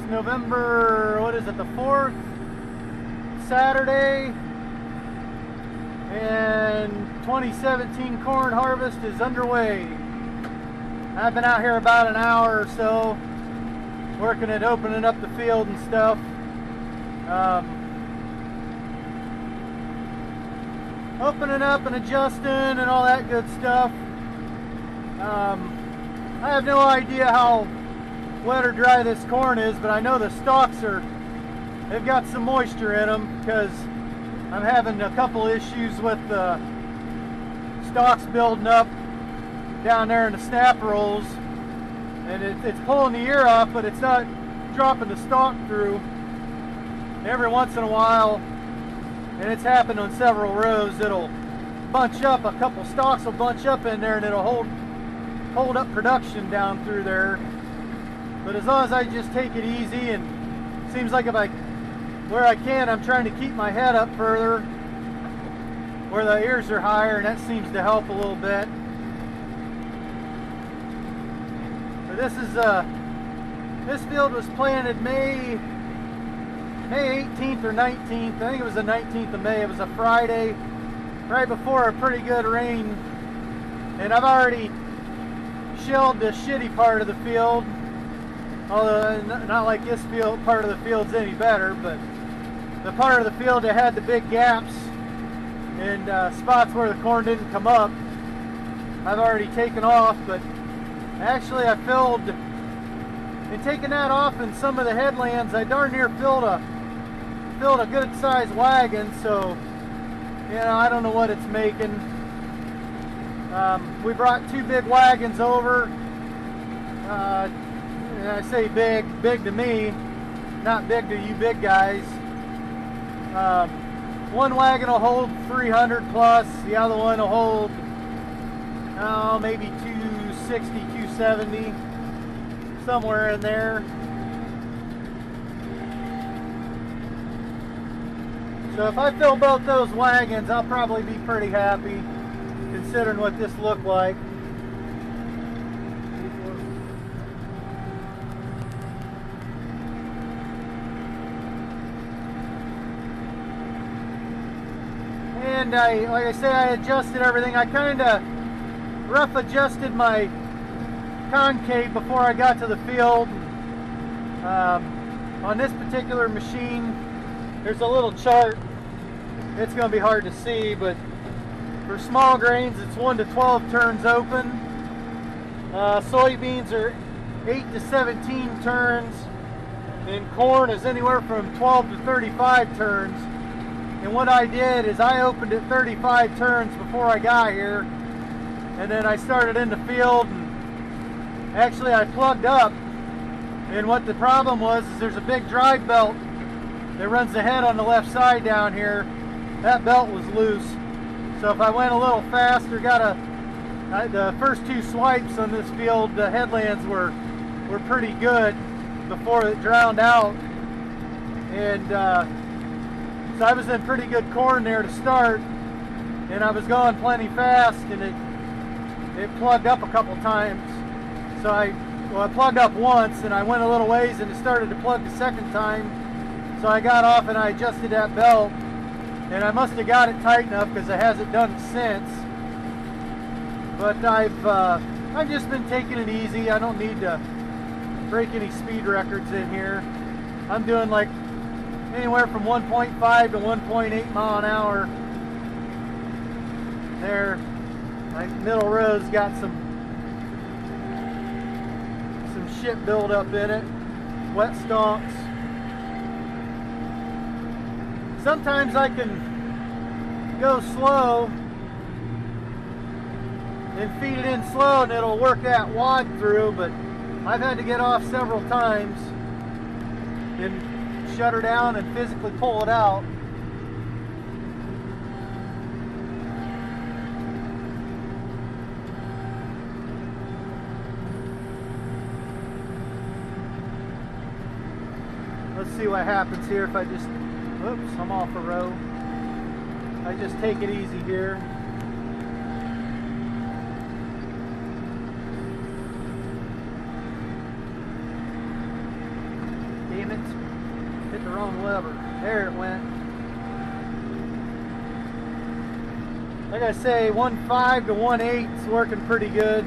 November, what is it, the 4th, Saturday, and 2017 corn harvest is underway. I've been out here about an hour or so working at opening up the field and stuff. Opening up and adjusting and all that good stuff. I have no idea how wet or dry this corn is, but I know the stalks they've got some moisture in them, because I'm having a couple issues with the stalks building up down there in the snap rolls, and it's pulling the ear off, but it's not dropping the stalk through. Every once in a while, and it's happened on several rows, it'll bunch up, a couple stalks will bunch up in there, and it'll hold up production down through there. But as long as I just take it easy, and it seems like where I can, I'm trying to keep my head up further where the ears are higher, and that seems to help a little bit. But this field was planted May 18th or 19th. I think it was the 19th of May. It was a Friday, right before a pretty good rain. And I've already shelled the shitty part of the field. Although not like this part of the field's any better, but the part of the field that had the big gaps and spots where the corn didn't come up, I've already taken off. But actually I filled, in taking that off in some of the headlands, I darn near filled a good sized wagon. So, you know, I don't know what it's making. We brought two big wagons over. And I say big to me, not big to you big guys. One wagon will hold 300 plus, the other one will hold maybe 260, 270, somewhere in there. So if I fill both those wagons, I'll probably be pretty happy, considering what this looked like. And like I say, I adjusted everything. I kind of rough adjusted my concave before I got to the field. On this particular machine, there's a little chart. It's going to be hard to see, but for small grains, it's 1 to 12 turns open. Soybeans are 8 to 17 turns, and corn is anywhere from 12 to 35 turns. And what I did is I opened it 35 turns before I got here, and then I started in the field, and actually I plugged up. And what the problem was is there's a big drive belt that runs the head on the left side down here. That belt was loose, so if I went a little faster, the first two swipes on this field, the headlands were pretty good before it drowned out. And so I was in pretty good corn there to start, and I was going plenty fast, and it plugged up a couple times. So I plugged up once, and I went a little ways, and it started to plug the second time. So I got off and I adjusted that belt, and I must have got it tight enough because it hasn't done it since. But I've just been taking it easy. I don't need to break any speed records in here. I'm doing like anywhere from 1.5 to 1.8 mile an hour. There, my middle row's got some shit build up in it, wet stalks. Sometimes I can go slow and feed it in slow, and it'll work that wad through, but I've had to get off several times and shut her down and physically pull it out. Let's see what happens here if I just, oops, I'm off a row. I just take it easy here. Damn it. Hit the wrong lever. There it went. Like I say, 1.5 to 1.8 is working pretty good.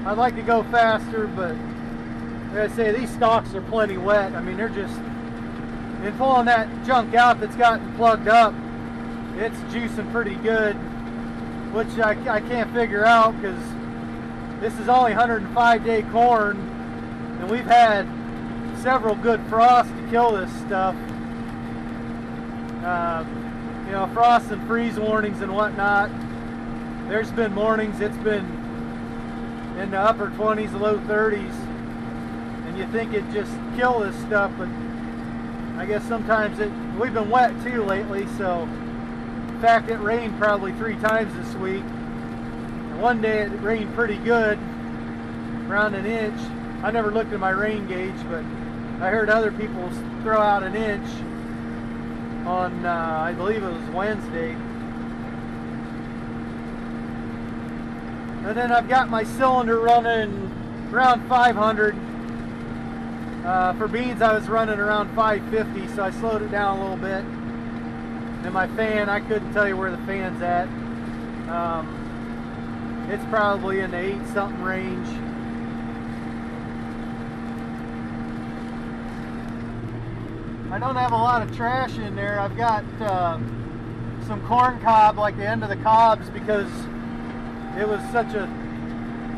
I'd like to go faster, but like I say, these stalks are plenty wet. I mean, they're just, in pulling that junk out that's gotten plugged up, it's juicing pretty good, which I can't figure out because this is only 105-day corn, and we've had several good frosts to kill this stuff. You know, frost and freeze warnings and whatnot. There's been mornings it's been in the upper 20s, low 30s, and you think it'd just kill this stuff, but I guess sometimes we've been wet too lately, so in fact it rained probably 3 times this week. And one day it rained pretty good, around 1 inch. I never looked at my rain gauge, but I heard other people throw out 1 inch on, I believe it was Wednesday. And then I've got my cylinder running around 500. For beans I was running around 550, so I slowed it down a little bit. And my fan, I couldn't tell you where the fan's at. It's probably in the 8-something range. I don't have a lot of trash in there. I've got some corn cob, like the end of the cobs, because it was such a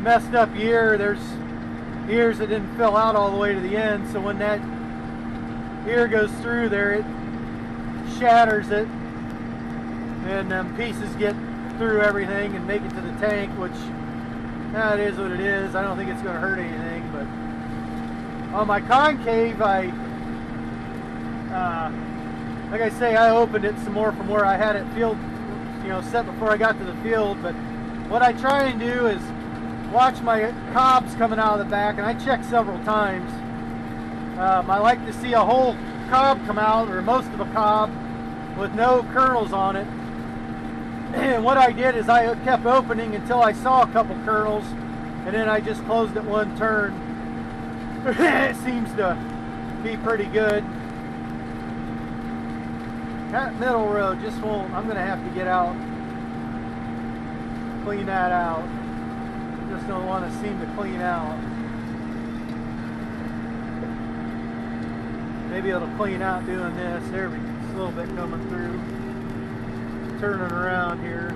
messed up year. There's ears that didn't fill out all the way to the end, so when that ear goes through there, it shatters it, and pieces get through everything and make it to the tank, which it is what it is. I don't think it's going to hurt anything. But on my concave, like I say, I opened it some more from where I had it field, set before I got to the field. But what I try and do is watch my cobs coming out of the back, and I check several times. I like to see a whole cob come out, or most of a cob, with no kernels on it. And what I did is I kept opening until I saw a couple kernels, and then I just closed it one turn. It seems to be pretty good. That middle row just won't, I'm going to have to get out, clean that out. Just don't want to seem to clean out. Maybe it'll clean out doing this. There we go. It's a little bit coming through. Turning around here.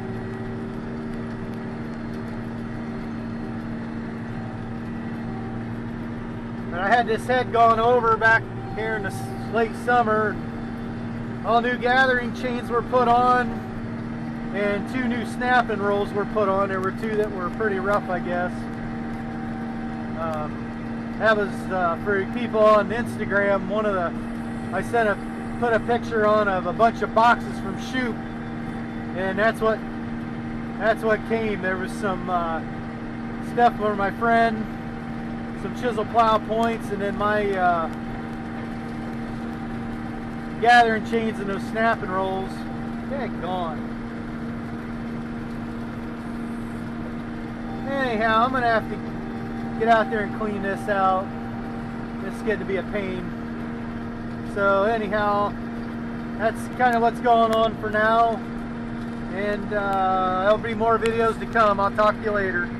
And I had this head gone over back here in the late summer. All new gathering chains were put on, and 2 new snapping rolls were put on. There were 2 that were pretty rough, I guess. That was for people on Instagram. I put a picture on of a bunch of boxes from Shoop, and that's what came. There was some stuff for my friend, some chisel plow points, and then my gathering chains and those snapping rolls. Daggone. Anyhow, I'm going to have to get out there and clean this out. It's getting to be a pain. So anyhow, that's kind of what's going on for now. And there'll be more videos to come. I'll talk to you later.